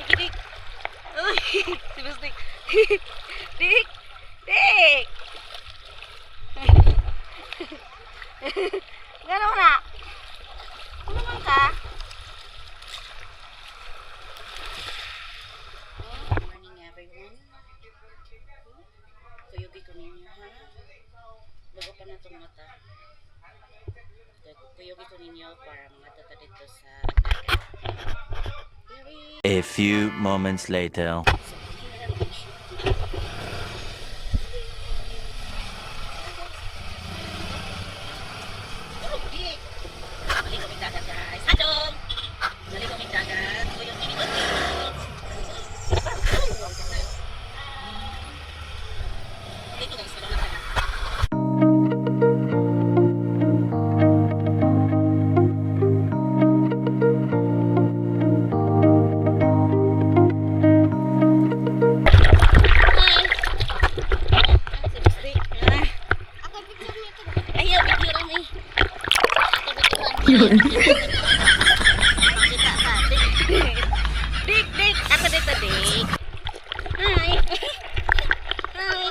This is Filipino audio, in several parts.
Dik. Uy, si Boss Dik. Dik. Dik. Gano'n na? Ano naman ka? Morning everyone. Kuyugi ko ninyo ha. Bago pa na itong mata. Kuyugi ko ninyo para mga tata dito sa dagat. A few moments later. Dali kami dagat guys. Adong! Dali kami dagat. Kuyugi ninyo. Dito guys, madong lang dagat. Ayaw, video rami. Yun. Dik, dik. Ako dito, dik. Hi. Hi.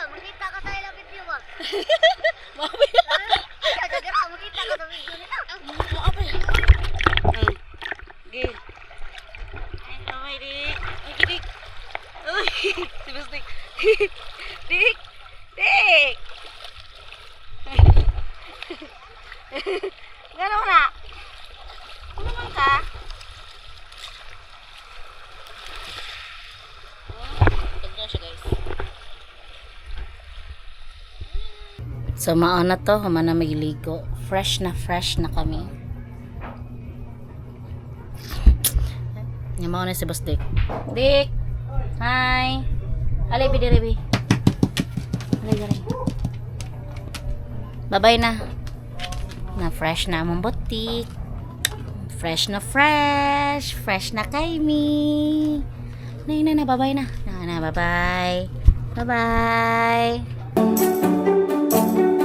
Makita ka tayo lang video ba? Mabi. Makita ka sa video nila. Mabi. Gil. Ay, kamay, dik. Ay, dik. Uy, si Boss Dik. Dik. Dik. Gano'n na? Ano naman ka? Ganda siya guys. So mauna to, humana magligo. Fresh na kami. Yung mauna si Boss Dik. Dik! Hi! Alay, bidi. Alay. Bye-bye na. Na fresh na among butik. Fresh na fresh. Fresh na kay me. Na, bye-bye na. Na, bye-bye. Bye-bye.